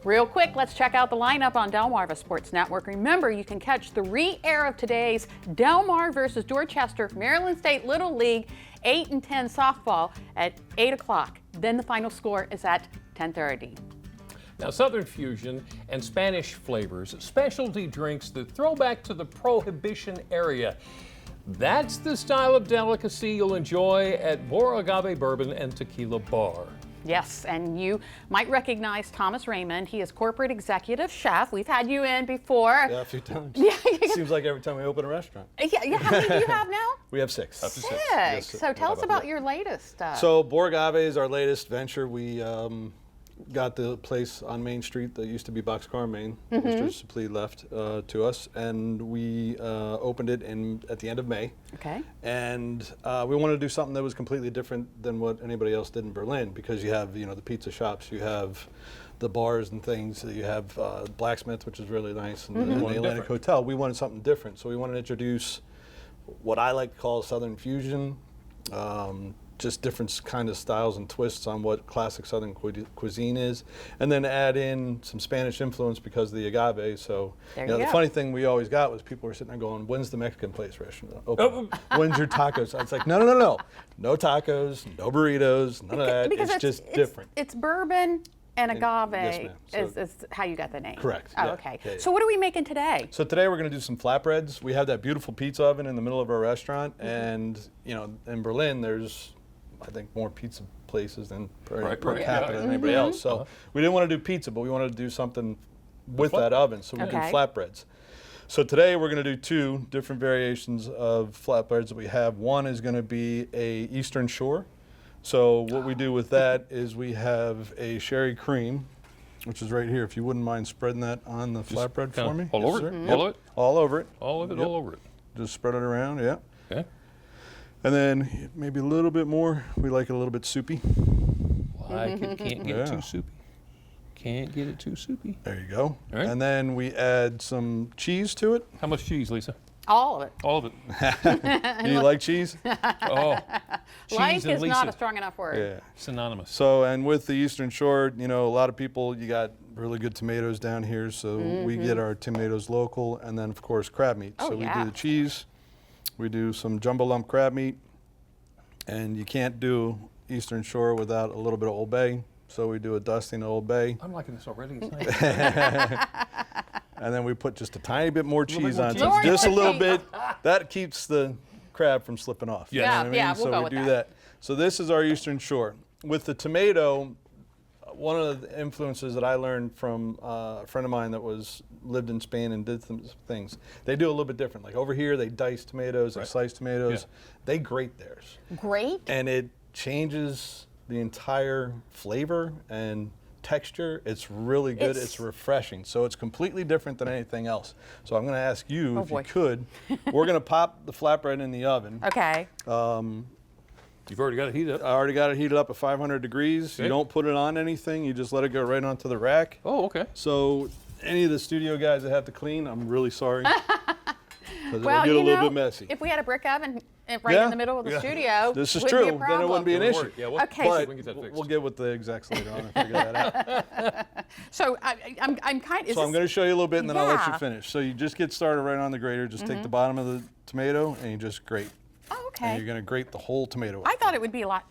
Real quick, let's check out the lineup on Delmarva Sports Network. Remember, you can catch the re-air of today's Delmar versus Dorchester Maryland State Little League 8 and 10 softball at 8 o'clock. Then the final score is at 10:30. Now, Southern fusion and Spanish flavors, specialty drinks that throw back to the Prohibition era. That's the style of delicacy you'll enjoy at Bour-Agave Bourbon and Tequila Bar. Yes, and you might recognize Thomas Raymond. He is corporate executive chef. We've had you in before. Yeah, a few times. Yeah. Seems like every time we open a restaurant. Yeah. How many do you have now? We have 6. Six. Yes, So tell us about your latest. So Bour-Agave is our latest venture. We got the place on Main Street that used to be Boxcar, Maine. Mr. Suplee left to us, and we opened it at the end of May. Okay. And we wanted to do something that was completely different than what anybody else did in Berlin, because you have, the pizza shops, you have the bars and things, you have Blacksmith, which is really nice, and the Atlantic Hotel. We wanted something different, so we wanted to introduce what I like to call Southern fusion. Just different kind of styles and twists on what classic Southern cuisine is, and then add in some Spanish influence because of the agave. So the funny thing we always got was people were sitting there going, "When's the Mexican place restaurant open? When's your tacos?" It's like, no tacos, no burritos, none of that. Because it's just different. It's bourbon and agave yes, is how you got the name. Correct. Oh, yeah. okay. Yeah. So what are we making today? So today we're going to do some flatbreads. We have that beautiful pizza oven in the middle of our restaurant, and in Berlin there's, I think, more pizza places than per capita than anybody else. So we didn't want to do pizza, but we wanted to do something with that oven. So we do flatbreads. So today we're going to do 2 different variations of flatbreads that we have. One is going to be a Eastern Shore. So what we do with that is we have a sherry cream, which is right here. If you wouldn't mind spreading that on the flatbread for me. All over it? All of it? All over it. All of it, all over it. Just spread it around, yeah. Okay. And then maybe a little bit more. We like it a little bit soupy. Can't get it too soupy. Can't get it too soupy. There you go. All right. And then we add some cheese to it. How much cheese, Lisa? All of it. All of it. Do you like cheese? Oh, cheese Like and is Lisa. not a strong enough word. Yeah. Synonymous. So, and with the Eastern Shore, a lot of people, you got really good tomatoes down here. So we get our tomatoes local, and then of course crab meat. Oh, so we do the cheese. We do some jumbo lump crab meat, and you can't do Eastern Shore without a little bit of Old Bay. So we do a dusting of Old Bay. I'm liking this already. It's nice. And then we put just a tiny bit more cheese on cheese. it, just a little bit. That keeps the crab from slipping off. Yeah. You know what I mean? Yeah, we'll so go we with do that. So this is our Eastern Shore. With the tomato, one of the influences that I learned from a friend of mine that lived in Spain and did some things, they do a little bit different. Like over here, they dice tomatoes, they slice tomatoes. Yeah. They grate theirs. Great. And it changes the entire flavor and texture. It's really good. It's refreshing. So it's completely different than anything else. So I'm going to ask you, if you could, we're going to pop the flatbread in the oven. Okay. You've already got it heated up. I already got it heated up at 500 degrees. Okay. You don't put it on anything. You just let it go right onto the rack. Oh, okay. So any of the studio guys that have to clean, I'm really sorry. Because Well, it'll get a little bit messy. if we had a brick oven right in the middle of the studio, This is wouldn't be true. a Then it wouldn't be an problem. issue. Yeah, Okay. But we can get that fixed. we'll get with the execs later on and figure that out. So I'm kind of. So I'm going to show you a little bit, and then I'll let you Yeah. finish. So you just get started right on the grater. Just take the bottom of the tomato and you just grate. Oh, And okay. you're going to grate the whole tomato. I thought it would be a lot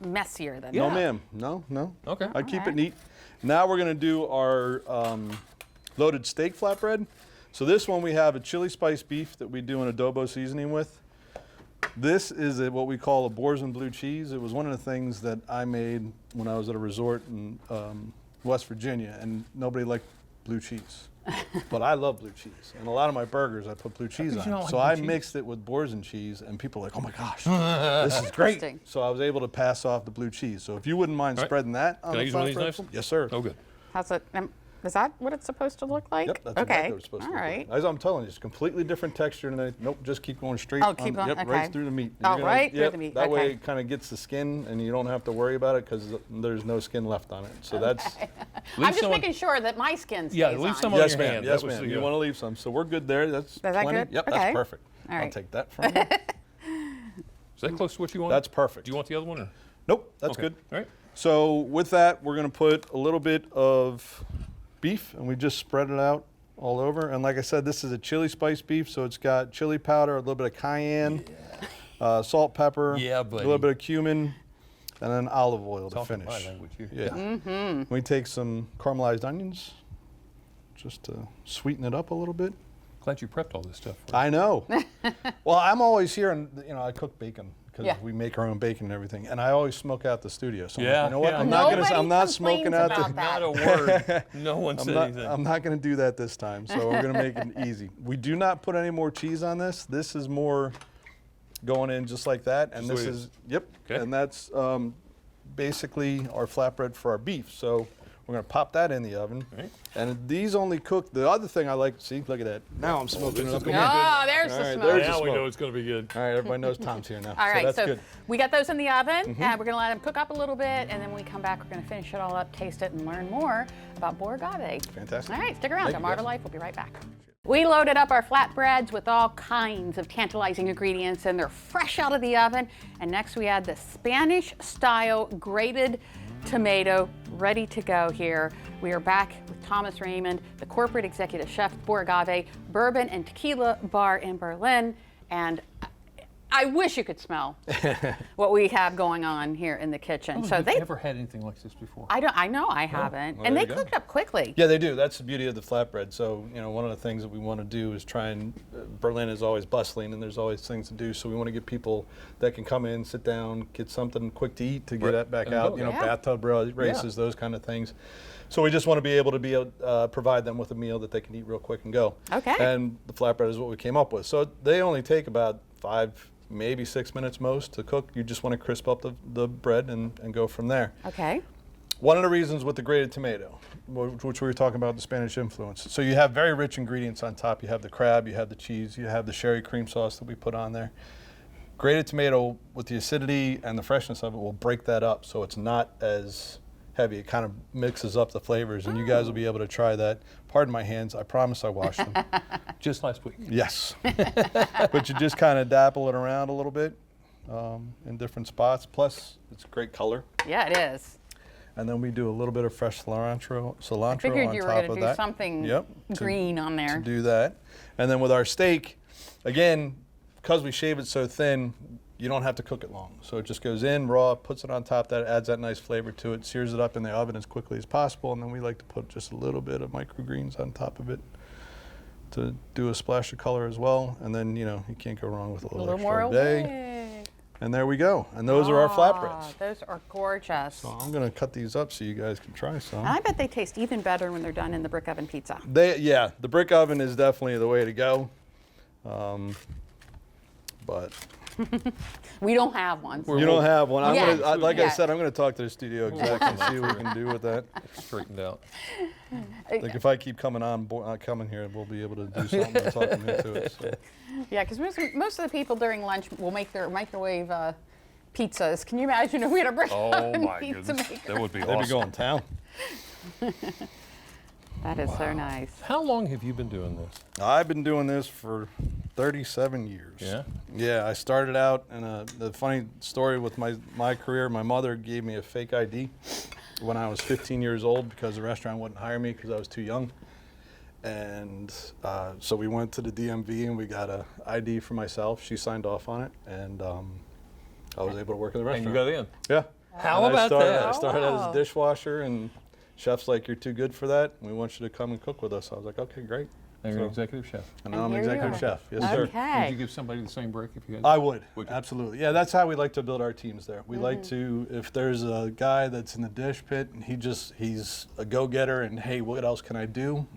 messier than No, that. ma'am. No. Okay. I keep Okay. it neat. Now we're going to do our loaded steak flatbread. So this one we have a chili spice beef that we do an adobo seasoning with. This is what we call a Bour's and blue cheese. It was one of the things that I made when I was at a resort in West Virginia, and nobody liked blue cheese. But I love blue cheese. And a lot of my burgers I put blue cheese could on. you not like So blue I cheese? mixed it with Bour's and cheese, and people are like, oh my gosh, this is great. Interesting. So I was able to pass off the blue cheese. So if you wouldn't mind All right. spreading that on Can I the use one of these flatbread knives? for me? Yes, sir. Oh, good. How's it? Is that what it's supposed to look like? Yep, that's okay. exactly what it's supposed to All look right. like. As I'm telling you, it's completely different texture. And nope, just keep going straight. Oh, keep going, Yep, okay. right through the meat. Oh, right through the meat, That way okay. it kind of gets the skin, and you don't have to worry about it because there's no skin left on it. So that's I'm just making sure that my skin stays Yeah, leave on. some on yes, your ma'am. hand. Yes, That was ma'am. the, You want to leave some. So we're good there. That's that plenty. good? Yep, Okay. that's perfect. All I'll right. take that from you. Is that close to what you want? That's perfect. Do you want the other one? Or? Nope, that's Okay. good. All right. So with that, we're going to put a little bit of beef, and we just spread it out all over. And like I said, this is a chili spice beef, so it's got chili powder, a little bit of cayenne, salt, pepper, a little bit of cumin, and then olive oil to finish. My language here. Yeah. We take some caramelized onions just to sweeten it up a little bit. Glad you prepped all this stuff for us. I know. Well, I'm always here, and I cook bacon because Yeah. we make our own bacon and everything, and I always smoke out the studio. So Yeah, I'm like, you know what? yeah. I'm not smoking out complains the. about Not a word. No one said anything. I'm not going to do that this time, so we're going to make it easy. We do not put any more cheese on this. This is more going in just like that, and this is, Okay. and that's basically our flatbread for our beef. So we're going to pop that in the oven, Right. and these only cook. The other thing I like, see, look at that. Now I'm smoking it up. Oh, there's All the right, smoke. there's the Now we smoke. know it's going to be good. All right, everybody knows Tom's here now. All right, that's so good. we got those in the oven, and we're going to let them cook up a little bit, and then when we come back, we're going to finish it all up, taste it, and learn more about Bour-Agave. Fantastic. All right, stick around. Thank you, guys. DelmarvaLife will be right back. We loaded up our flatbreads with all kinds of tantalizing ingredients, and they're fresh out of the oven. And next we add the Spanish-style grated tomato, ready to go here. We are back with Thomas Raymond, the corporate executive chef, Bour-Agave Bourbon and Tequila Bar in Berlin. And I wish you could smell what we have going on here in the kitchen. Oh, So have they, you ever had anything like this before? I know I haven't, well, and there they you go. cooked up quickly. Yeah, they do. That's the beauty of the flatbread. So, one of the things that we want to do is try and Berlin is always bustling and there's always things to do. So we want to get people that can come in, sit down, get something quick to eat to get it back And out. go. Yeah. Bathtub races, those kind of things. So we just want to be able to provide them with a meal that they can eat real quick and go. Okay. And the flatbread is what we came up with. So they only take about 5, maybe 6 minutes most to cook. You just want to crisp up the bread and go from there. Okay. One of the reasons with the grated tomato, which we were talking about, the Spanish influence. So you have very rich ingredients on top. You have the crab, you have the cheese, you have the sherry cream sauce that we put on there. Grated tomato, with the acidity and the freshness of it, will break that up so it's not as heavy. It kind of mixes up the flavors, and you guys will be able to try that. Pardon my hands, I promise I washed them. Just last week. Yes. But you just kind of dapple it around a little bit in different spots. Plus, it's a great color. Yeah, it is. And then we do a little bit of fresh cilantro I figured on you were top going of to do that. something Yep, green on there. to do that. And then with our steak, again, because we shave it so thin, you don't have to cook it long. So it just goes in raw, puts it on top, that adds that nice flavor to it, sears it up in the oven as quickly as possible, and then we like to put just a little bit of microgreens on top of it to do a splash of color as well. And then, you can't go wrong with a A little little more extra day. away. And there we go. And those are our flatbreads. Ah, those are gorgeous. So I'm gonna cut these up so you guys can try some. And I bet they taste even better when they're done in the brick oven pizza. Yeah, the brick oven is definitely the way to go. But We don't have one. so- you don't have one. Yeah. Like I Yeah. said, I'm going to talk to the studio exec and see what we can do with that. Straightened out. Like if I keep coming coming here, we'll be able to do something and talk them into it. So. Yeah, because most of the people during lunch will make their microwave pizzas. Can you imagine if we had a brick Oh oven my pizza goodness. maker? That would be They'd be awesome. going town. That is so nice. How long have you been doing this? I've been doing this for 37 years. Yeah? Yeah, I started out, and the funny story with my career, my mother gave me a fake ID when I was 15 years old because the restaurant wouldn't hire me because I was too young. And so we went to the DMV and we got a ID for myself. She signed off on it, and I was able to work in the And restaurant. you got in. Yeah. How And about that? I started as Wow. a dishwasher, and chef's like, "You're too good for that. We want you to come and cook with us." I was like, "Okay, great." And you're an So- executive chef. And now I'm here you executive are. chef. Yes, sir. Would Okay. you give somebody the same break if you had? I would, Would you? absolutely. Yeah, that's how we like to build our teams there. We like to, if there's a guy that's in the dish pit and he's a go-getter and, hey, what else can I do?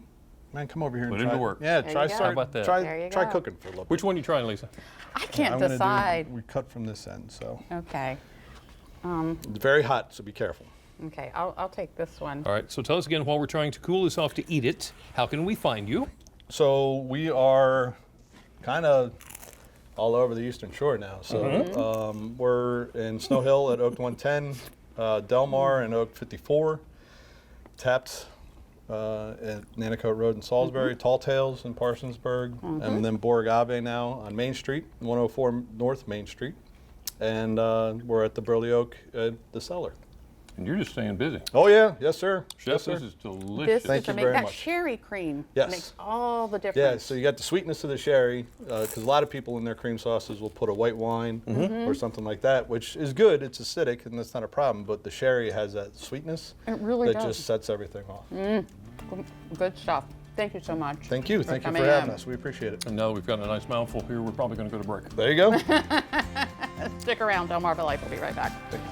Man, come over here and Put him try. to work. Yeah, There try you go. start, How about that? There you try go. cooking for a little bit. Which one are you trying, Lisa? I can't I'm gonna decide. we cut from this end, so Okay. it's very hot, so be careful. Okay, I'll take this one. All right, so tell us again, while we're trying to cool this off to eat it, how can we find you? So we are kind of all over the Eastern Shore now. So we're in Snow Hill at Oak 110, Delmar and Oak 54, Tapped at Nanticoke Road in Salisbury, Tall Tales in Parsonsburg, and then Bour-Agave now on Main Street, 104 North Main Street. And we're at the Burley Oak at the Cellar. And you're just staying busy. Oh yeah, yes sir. Chef, Yes, sir. this is delicious. This Thank is you amazing. very That much. sherry cream Yes. makes all the difference. Yeah, so you got the sweetness of the sherry, because a lot of people in their cream sauces will put a white wine or something like that, which is good. It's acidic, and that's not a problem. But the sherry has that sweetness It really that does. just sets everything off. Good stuff. Thank you so much. Thank you. Thank you for coming having in. us. We appreciate it. And now that we've got a nice mouthful here, we're probably going to go to break. There you go. Stick around. Delmarva Life will be right back. Thank you.